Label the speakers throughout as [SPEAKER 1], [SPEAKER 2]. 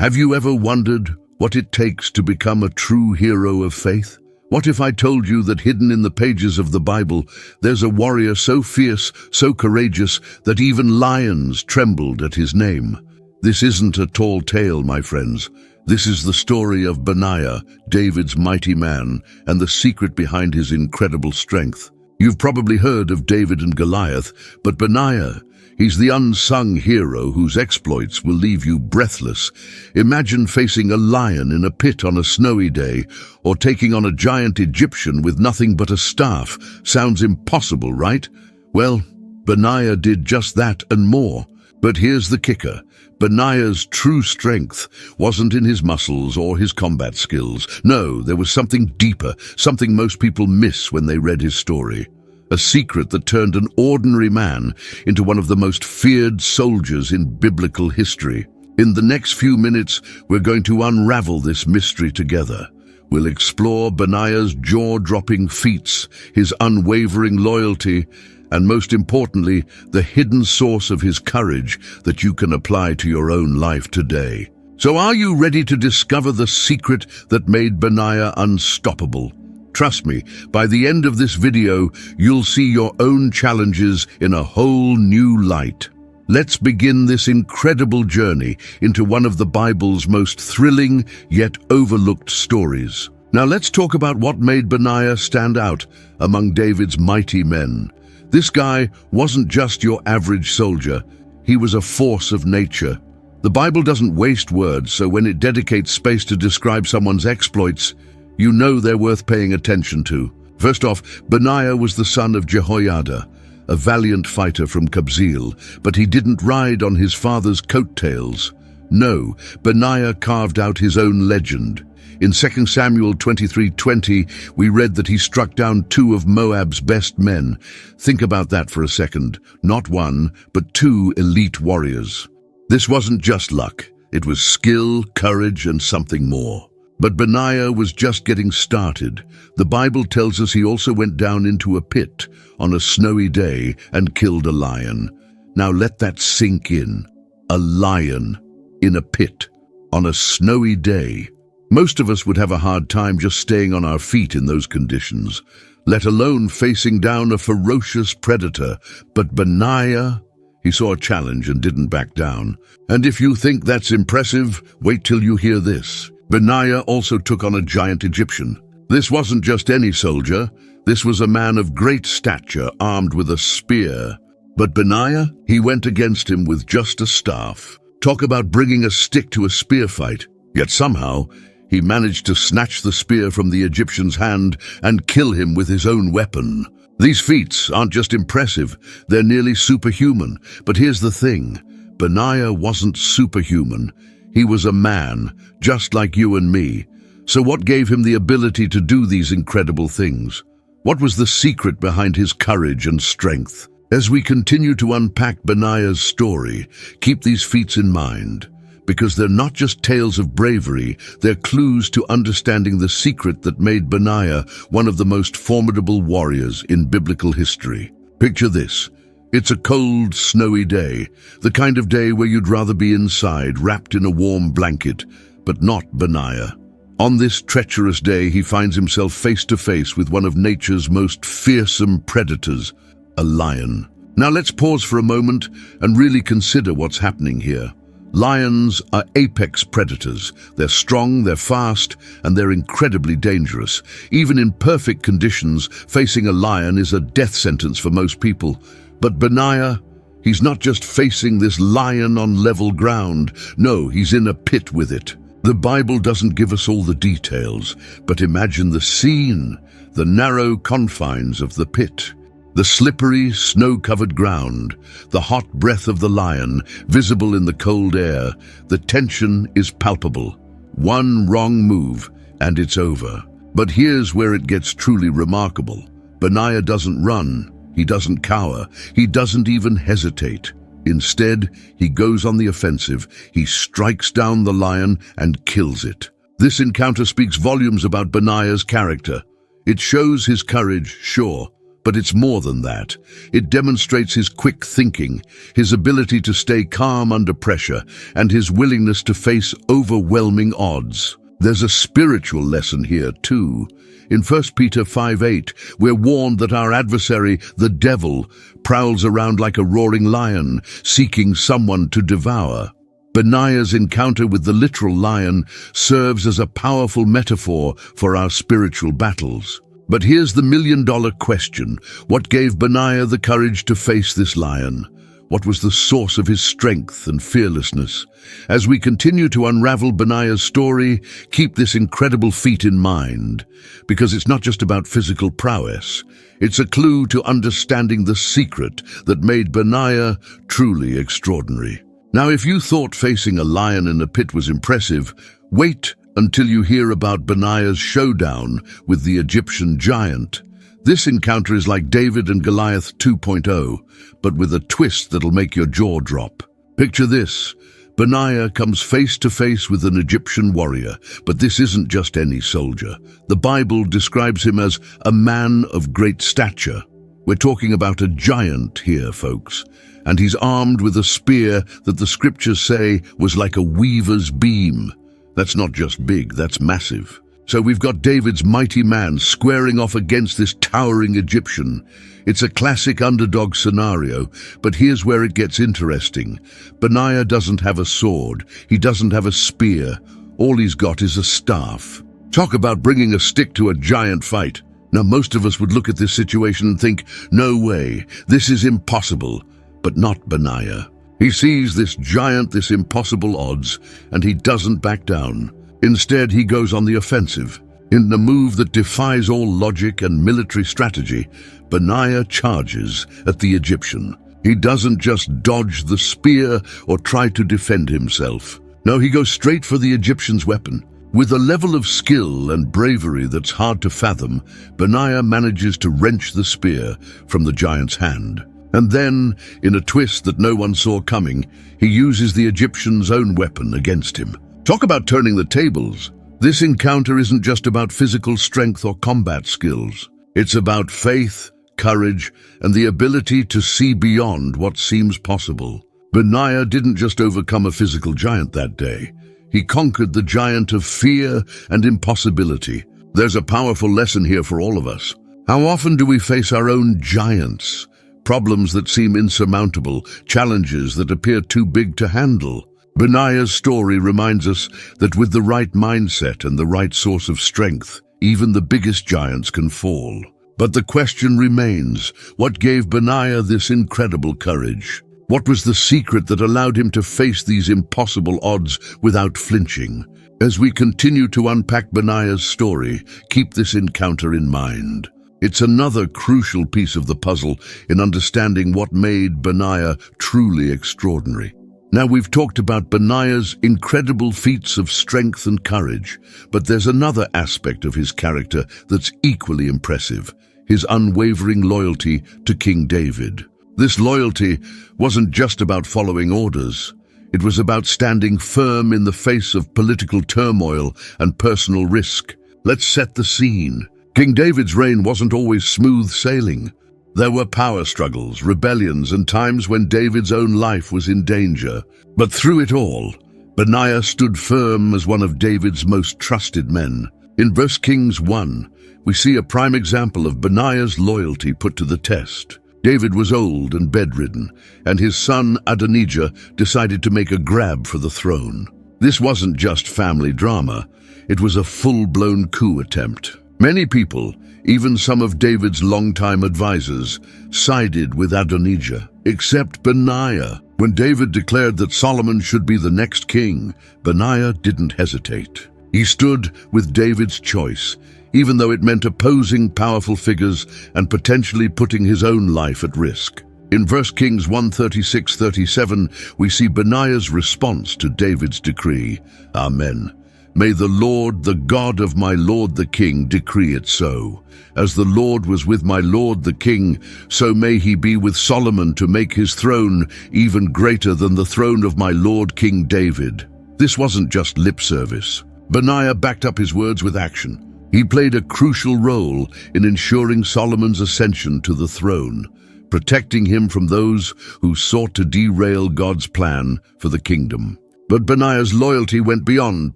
[SPEAKER 1] Have you ever wondered what it takes to become a true hero of faith? What if I told you that hidden in the pages of the Bible, there's a warrior so fierce, so courageous, that even lions trembled at his name? This isn't a tall tale, my friends. This is the story of Benaiah, David's mighty man, and the secret behind his incredible strength. You've probably heard of David and Goliath, but Benaiah, he's the unsung hero whose exploits will leave you breathless. Imagine facing a lion in a pit on a snowy day, or taking on a giant Egyptian with nothing but a staff. Sounds impossible, right? Well, Benaiah did just that and more. But here's the kicker. Benaiah's true strength wasn't in his muscles or his combat skills. No, there was something deeper, something most people miss when they read his story. A secret that turned an ordinary man into one of the most feared soldiers in biblical history. In the next few minutes, we're going to unravel this mystery together. We'll explore Benaiah's jaw-dropping feats, his unwavering loyalty, and most importantly, the hidden source of his courage that you can apply to your own life today. So are you ready to discover the secret that made Benaiah unstoppable? Trust me, by the end of this video, you'll see your own challenges in a whole new light. Let's begin this incredible journey into one of the Bible's most thrilling yet overlooked stories. Now let's talk about what made Benaiah stand out among David's mighty men. This guy wasn't just your average soldier. He was a force of nature. The Bible doesn't waste words, so when it dedicates space to describe someone's exploits, you know they're worth paying attention to. First off, Benaiah was the son of Jehoiada, a valiant fighter from Kabzeel, but he didn't ride on his father's coattails. No, Benaiah carved out his own legend. In 2 Samuel 23:20, we read that he struck down 2 of Moab's best men. Think about that for a second. Not 1, but 2 elite warriors. This wasn't just luck. It was skill, courage, and something more. But Benaiah was just getting started. The Bible tells us he also went down into a pit on a snowy day and killed a lion. Now let that sink in. A lion in a pit on a snowy day. Most of us would have a hard time just staying on our feet in those conditions, let alone facing down a ferocious predator. But Benaiah, he saw a challenge and didn't back down. And if you think that's impressive, wait till you hear this. Benaiah also took on a giant Egyptian. This wasn't just any soldier. This was a man of great stature, armed with a spear. But Benaiah, he went against him with just a staff. Talk about bringing a stick to a spear fight. Yet somehow, he managed to snatch the spear from the Egyptian's hand and kill him with his own weapon. These feats aren't just impressive, they're nearly superhuman. But here's the thing, Benaiah wasn't superhuman. He was a man, just like you and me. So what gave him the ability to do these incredible things? What was the secret behind his courage and strength? As we continue to unpack Benaiah's story, keep these feats in mind, because they're not just tales of bravery, they're clues to understanding the secret that made Benaiah one of the most formidable warriors in biblical history. Picture this. It's a cold, snowy day, the kind of day where you'd rather be inside, wrapped in a warm blanket, but not Benaiah. On this treacherous day, he finds himself face to face with one of nature's most fearsome predators, a lion. Now let's pause for a moment and really consider what's happening here. Lions are apex predators. They're strong, they're fast, and they're incredibly dangerous. Even in perfect conditions, facing a lion is a death sentence for most people. But Benaiah, he's not just facing this lion on level ground. No, he's in a pit with it. The Bible doesn't give us all the details, but imagine the scene, the narrow confines of the pit. The slippery, snow-covered ground, the hot breath of the lion, visible in the cold air. The tension is palpable. One wrong move, and it's over. But here's where it gets truly remarkable. Benaiah doesn't run, he doesn't cower, he doesn't even hesitate. Instead, he goes on the offensive. He strikes down the lion and kills it. This encounter speaks volumes about Benaiah's character. It shows his courage, sure, But it's more than that. It demonstrates his quick thinking, his ability to stay calm under pressure, and his willingness to face overwhelming odds. There's a spiritual lesson here too. In 1 Peter 5:8, we're warned that our adversary, the devil, prowls around like a roaring lion, seeking someone to devour. Benaiah's encounter with the literal lion serves as a powerful metaphor for our spiritual battles. But here's the million-dollar question. What gave Benaiah the courage to face this lion? What was the source of his strength and fearlessness? As we continue to unravel Benaiah's story, keep this incredible feat in mind, because it's not just about physical prowess. It's a clue to understanding the secret that made Benaiah truly extraordinary. Now, if you thought facing a lion in a pit was impressive, wait until you hear about Benaiah's showdown with the Egyptian giant. This encounter is like David and Goliath 2.0, but with a twist that'll make your jaw drop. Picture this. Benaiah comes face to face with an Egyptian warrior, but this isn't just any soldier. The Bible describes him as a man of great stature. We're talking about a giant here, folks, and he's armed with a spear that the scriptures say was like a weaver's beam. That's not just big, that's massive. So we've got David's mighty man squaring off against this towering Egyptian. It's a classic underdog scenario, but here's where it gets interesting. Benaiah doesn't have a sword, he doesn't have a spear. All he's got is a staff. Talk about bringing a stick to a giant fight. Now, most of us would look at this situation and think, no way, this is impossible. But not Benaiah. He sees this giant, this impossible odds, and he doesn't back down. Instead, he goes on the offensive. In a move that defies all logic and military strategy, Benaiah charges at the Egyptian. He doesn't just dodge the spear or try to defend himself. No, he goes straight for the Egyptian's weapon. With a level of skill and bravery that's hard to fathom, Benaiah manages to wrench the spear from the giant's hand. And then, in a twist that no one saw coming, he uses the Egyptian's own weapon against him. Talk about turning the tables. This encounter isn't just about physical strength or combat skills. It's about faith, courage, and the ability to see beyond what seems possible. Benaiah didn't just overcome a physical giant that day. He conquered the giant of fear and impossibility. There's a powerful lesson here for all of us. How often do we face our own giants? Problems that seem insurmountable, challenges that appear too big to handle. Benaiah's story reminds us that with the right mindset and the right source of strength, even the biggest giants can fall. But the question remains, what gave Benaiah this incredible courage? What was the secret that allowed him to face these impossible odds without flinching? As we continue to unpack Benaiah's story, keep this encounter in mind. It's another crucial piece of the puzzle in understanding what made Benaiah truly extraordinary. Now, we've talked about Benaiah's incredible feats of strength and courage, but there's another aspect of his character that's equally impressive, his unwavering loyalty to King David. This loyalty wasn't just about following orders. It was about standing firm in the face of political turmoil and personal risk. Let's set the scene. King David's reign wasn't always smooth sailing. There were power struggles, rebellions, and times when David's own life was in danger. But through it all, Benaiah stood firm as one of David's most trusted men. In 1 Kings 1, we see a prime example of Benaiah's loyalty put to the test. David was old and bedridden, and his son Adonijah decided to make a grab for the throne. This wasn't just family drama, it was a full-blown coup attempt. Many people, even some of David's longtime advisors, sided with Adonijah, except Benaiah. When David declared that Solomon should be the next king, Benaiah didn't hesitate. He stood with David's choice, even though it meant opposing powerful figures and potentially putting his own life at risk. In 1 Kings 1:36-37, we see Benaiah's response to David's decree. Amen. May the Lord, the God of my lord the king, decree it so. As the Lord was with my lord the king, so may he be with Solomon to make his throne even greater than the throne of my lord King David. This wasn't just lip service. Benaiah backed up his words with action. He played a crucial role in ensuring Solomon's ascension to the throne, protecting him from those who sought to derail God's plan for the kingdom. But Benaiah's loyalty went beyond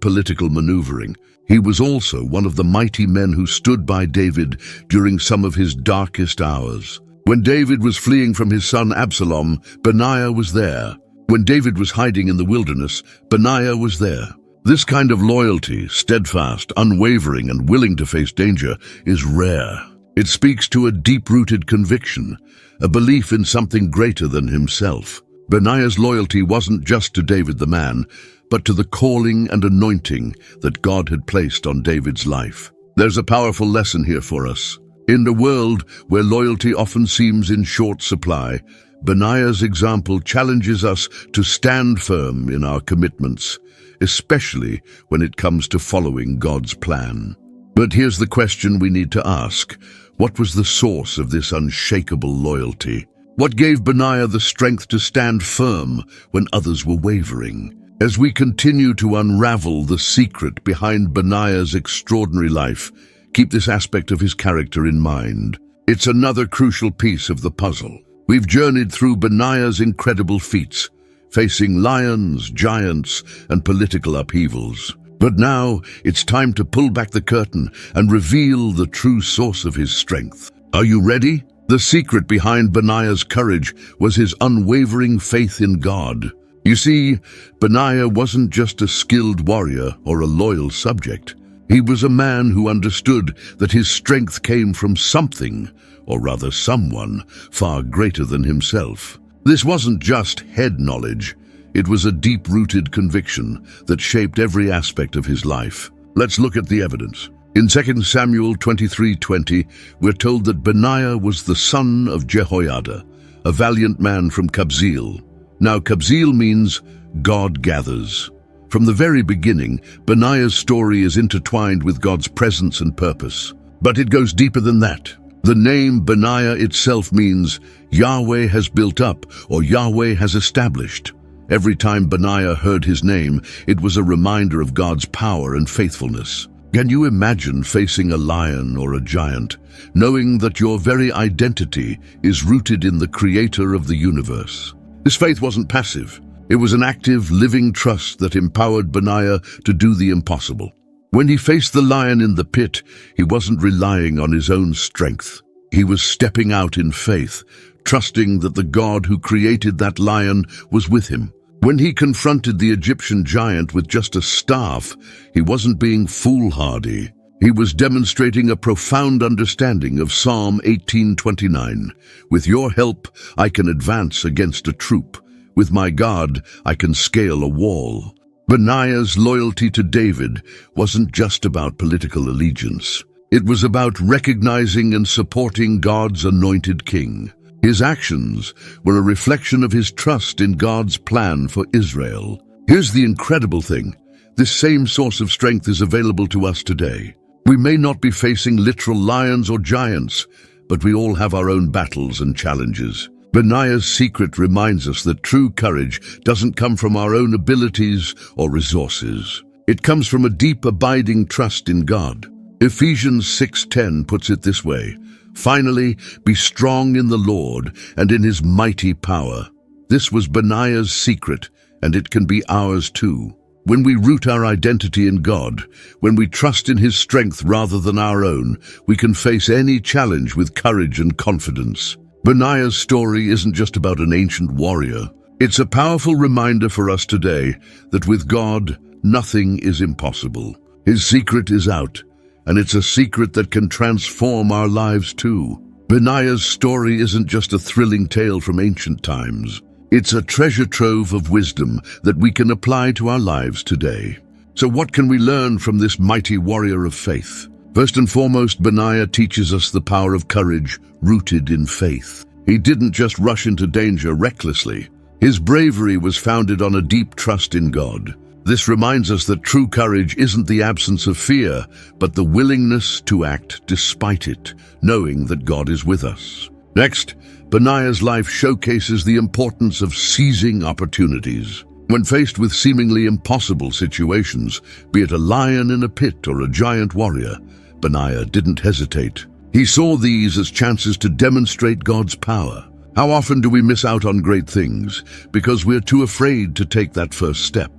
[SPEAKER 1] political maneuvering. He was also one of the mighty men who stood by David during some of his darkest hours. When David was fleeing from his son Absalom, Benaiah was there. When David was hiding in the wilderness, Benaiah was there. This kind of loyalty, steadfast, unwavering, and willing to face danger, is rare. It speaks to a deep-rooted conviction, a belief in something greater than himself. Benaiah's loyalty wasn't just to David the man, but to the calling and anointing that God had placed on David's life. There's a powerful lesson here for us. In a world where loyalty often seems in short supply, Benaiah's example challenges us to stand firm in our commitments, especially when it comes to following God's plan. But here's the question we need to ask. What was the source of this unshakable loyalty? What gave Benaiah the strength to stand firm when others were wavering? As we continue to unravel the secret behind Benaiah's extraordinary life, keep this aspect of his character in mind. It's another crucial piece of the puzzle. We've journeyed through Benaiah's incredible feats, facing lions, giants, and political upheavals. But now it's time to pull back the curtain and reveal the true source of his strength. Are you ready? The secret behind Benaiah's courage was his unwavering faith in God. You see, Benaiah wasn't just a skilled warrior or a loyal subject. He was a man who understood that his strength came from something, or rather someone, far greater than himself. This wasn't just head knowledge. It was a deep-rooted conviction that shaped every aspect of his life. Let's look at the evidence. In 2 Samuel 23:20, we're told that Benaiah was the son of Jehoiada, a valiant man from Kabzeel. Now, Kabzeel means God gathers. From the very beginning, Benaiah's story is intertwined with God's presence and purpose. But it goes deeper than that. The name Benaiah itself means Yahweh has built up, or Yahweh has established. Every time Benaiah heard his name, it was a reminder of God's power and faithfulness. Can you imagine facing a lion or a giant, knowing that your very identity is rooted in the Creator of the universe? His faith wasn't passive. It was an active, living trust that empowered Benaiah to do the impossible. When he faced the lion in the pit, he wasn't relying on his own strength. He was stepping out in faith, trusting that the God who created that lion was with him. When he confronted the Egyptian giant with just a staff, he wasn't being foolhardy. He was demonstrating a profound understanding of Psalm 18:29. With your help, I can advance against a troop. With my God, I can scale a wall. Benaiah's loyalty to David wasn't just about political allegiance. It was about recognizing and supporting God's anointed king. His actions were a reflection of his trust in God's plan for Israel. Here's the incredible thing. This same source of strength is available to us today. We may not be facing literal lions or giants, but we all have our own battles and challenges. Benaiah's secret reminds us that true courage doesn't come from our own abilities or resources. It comes from a deep, abiding trust in God. Ephesians 6:10 puts it this way: "Finally, be strong in the Lord and in his mighty power." This was Benaiah's secret, and it can be ours too. When we root our identity in God, when we trust in his strength rather than our own, we can face any challenge with courage and confidence. Benaiah's story isn't just about an ancient warrior. It's a powerful reminder for us today that with God, nothing is impossible. His secret is out, and it's a secret that can transform our lives too. Benaiah's story isn't just a thrilling tale from ancient times. It's a treasure trove of wisdom that we can apply to our lives today. So what can we learn from this mighty warrior of faith? First and foremost, Benaiah teaches us the power of courage rooted in faith. He didn't just rush into danger recklessly. His bravery was founded on a deep trust in God. This reminds us that true courage isn't the absence of fear, but the willingness to act despite it, knowing that God is with us. Next, Benaiah's life showcases the importance of seizing opportunities. When faced with seemingly impossible situations, be it a lion in a pit or a giant warrior, Benaiah didn't hesitate. He saw these as chances to demonstrate God's power. How often do we miss out on great things because we're too afraid to take that first step?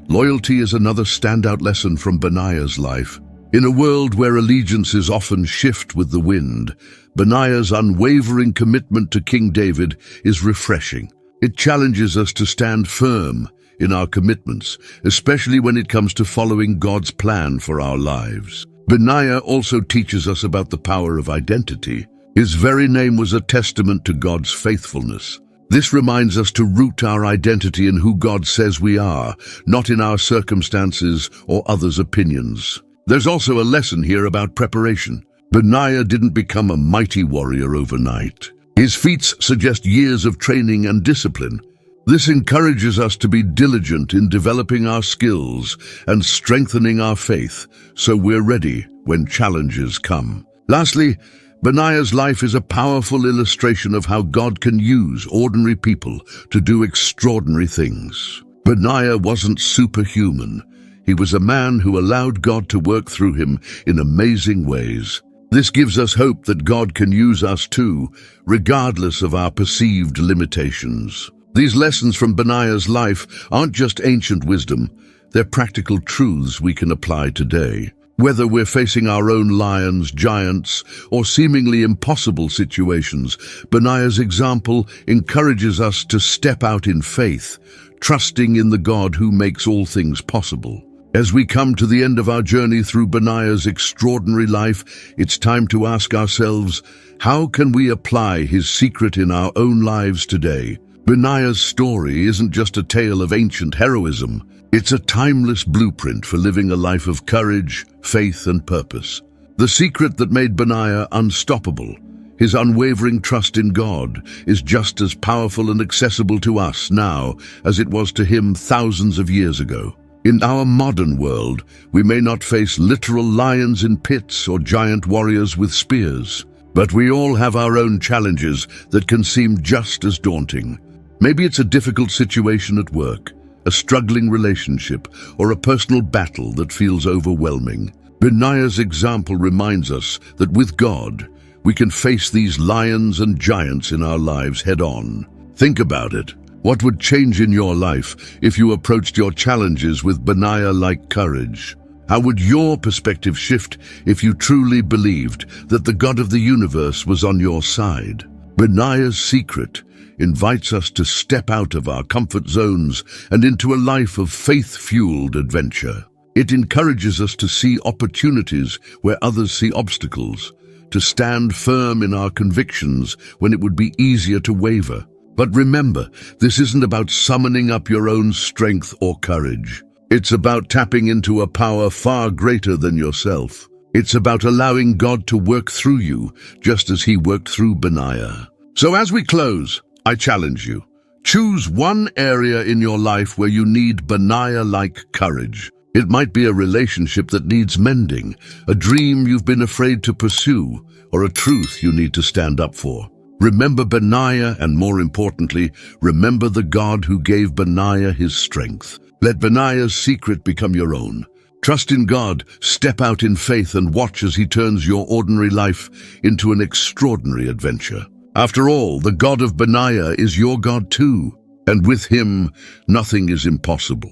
[SPEAKER 1] Loyalty is another standout lesson from Benaiah's life. In a world where allegiances often shift with the wind, Benaiah's unwavering commitment to King David is refreshing. It challenges us to stand firm in our commitments, especially when it comes to following God's plan for our lives. Benaiah also teaches us about the power of identity. His very name was a testament to God's faithfulness. This reminds us to root our identity in who God says we are, not in our circumstances or others' opinions. There's also a lesson here about preparation. Benaiah didn't become a mighty warrior overnight. His feats suggest years of training and discipline. This encourages us to be diligent in developing our skills and strengthening our faith, so we're ready when challenges come. Lastly, Benaiah's life is a powerful illustration of how God can use ordinary people to do extraordinary things. Benaiah wasn't superhuman. He was a man who allowed God to work through him in amazing ways. This gives us hope that God can use us too, regardless of our perceived limitations. These lessons from Benaiah's life aren't just ancient wisdom, they're practical truths we can apply today. Whether we're facing our own lions, giants, or seemingly impossible situations, Benaiah's example encourages us to step out in faith, trusting in the God who makes all things possible. As we come to the end of our journey through Benaiah's extraordinary life, it's time to ask ourselves, how can we apply his secret in our own lives today? Benaiah's story isn't just a tale of ancient heroism. It's a timeless blueprint for living a life of courage, faith, and purpose. The secret that made Benaiah unstoppable, his unwavering trust in God, is just as powerful and accessible to us now as it was to him thousands of years ago. In our modern world, we may not face literal lions in pits or giant warriors with spears, but we all have our own challenges that can seem just as daunting. Maybe it's a difficult situation at work, a struggling relationship, or a personal battle that feels overwhelming. Benaiah's example reminds us that with God, we can face these lions and giants in our lives head-on. Think about it. What would change in your life if you approached your challenges with Benaiah-like courage? How would your perspective shift if you truly believed that the God of the universe was on your side? Benaiah's secret invites us to step out of our comfort zones and into a life of faith-fueled adventure. It encourages us to see opportunities where others see obstacles, to stand firm in our convictions when it would be easier to waver. But remember, this isn't about summoning up your own strength or courage. It's about tapping into a power far greater than yourself. It's about allowing God to work through you, just as he worked through Benaiah. So as we close, I challenge you. Choose one area in your life where you need Benaiah-like courage. It might be a relationship that needs mending, a dream you've been afraid to pursue, or a truth you need to stand up for. Remember Benaiah, and more importantly, remember the God who gave Benaiah his strength. Let Benaiah's secret become your own. Trust in God, step out in faith, and watch as he turns your ordinary life into an extraordinary adventure. After all, the God of Benaiah is your God too, and with him, nothing is impossible.